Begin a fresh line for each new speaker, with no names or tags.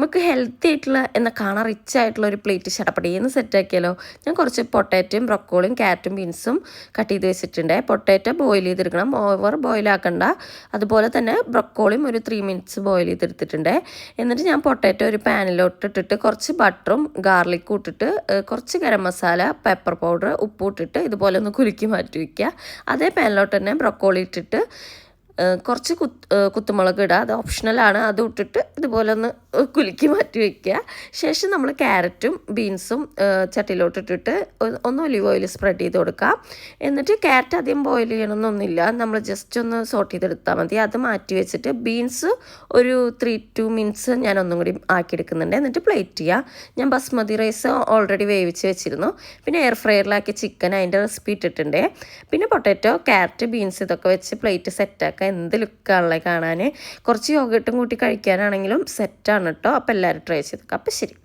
നമുക്ക് ഹെൽത്തി ആയിട്ടുള്ള എന്നാൽ കാണാൻ റിച്ച് ആയിട്ടുള്ള ഒരു പ്ലേറ്റ് ചടപടേന്ന് സെറ്റാക്കിയാലോ. ഞാൻ കുറച്ച് പൊട്ടാറ്റോയും ബ്രൊക്കോളിയും ക്യാരറ്റും ബീൻസും കട്ട് ചെയ്ത് വെച്ചിട്ടുണ്ട്. പൊട്ടാറ്റോ ബോയിൽ ചെയ്തെടുക്കണം, ഓവർ ബോയിലാക്കണ്ട. അതുപോലെ തന്നെ ബ്രൊക്കോളിയും ഒരു 3 മിനിറ്റ്സ് ബോയിൽ ചെയ്തെടുത്തിട്ടുണ്ട്. എന്നിട്ട് ഞാൻ പൊട്ടാറ്റോ ഒരു പാനിലോട്ട് ഇട്ടിട്ട് കുറച്ച് ബട്ടറും ഗാർലിക്കും ഇട്ടിട്ട് കുറച്ച് ഗരം മസാല, പെപ്പർ പൗഡർ, ഉപ്പും ഇട്ടിട്ട് ഇതുപോലെ ഒന്ന് കുലുക്കി മാറ്റി വയ്ക്കുക. അതേ പാനിലോട്ട് തന്നെ ബ്രൊക്കോളി ഇട്ടിട്ട് കുറച്ച് കുത്തുമുളക് ഇടുക, അത് ഓപ്ഷണലാണ്. അത് ഇട്ടിട്ട് ഇതുപോലെ ഒന്ന് കുലുക്കി മാറ്റി വയ്ക്കുക. ശേഷം നമ്മൾ ക്യാരറ്റും ബീൻസും ചട്ടിയിലോട്ട് ഇട്ടിട്ട് ഒന്ന് ഒലിവ് ഓയിൽ സ്പ്രെഡ് ചെയ്ത് കൊടുക്കുക. എന്നിട്ട് ക്യാരറ്റ് അധികം ബോയിൽ ചെയ്യണമെന്നൊന്നുമില്ല, നമ്മൾ ജസ്റ്റ് ഒന്ന് സോട്ട് ചെയ്തെടുത്താൽ മതി. അത് മാറ്റി വെച്ചിട്ട് ബീൻസ് ഒരു 3-2 മിനിറ്റ്സ് ഞാൻ ഒന്നും കൂടി ആക്കിയെടുക്കുന്നുണ്ട്. എന്നിട്ട് പ്ലേറ്റ് ചെയ്യുക. ഞാൻ ബസ്മതി റൈസ് ഓൾറെഡി വേവിച്ച് വെച്ചിരുന്നു. പിന്നെ എയർ ഫ്രയറിലാക്കിയ ചിക്കൻ അതിൻ്റെ റെസിപ്പി ഇട്ടിട്ടുണ്ട്. പിന്നെ പൊട്ടാറ്റോ, ക്യാരറ്റ്, ബീൻസ് ഇതൊക്കെ വെച്ച് പ്ലേറ്റ് സെറ്റാക്കുക. എന്ത് ലുക്കാണല്ലേ കാണാൻ. കുറച്ച് യോഗട്ടും കൂട്ടി കഴിക്കാനാണെങ്കിലും സെറ്റാണ് കേട്ടോ. അപ്പോൾ എല്ലാവരും ട്രൈ ചെയ്തേക്കാം. അപ്പോൾ ശരി.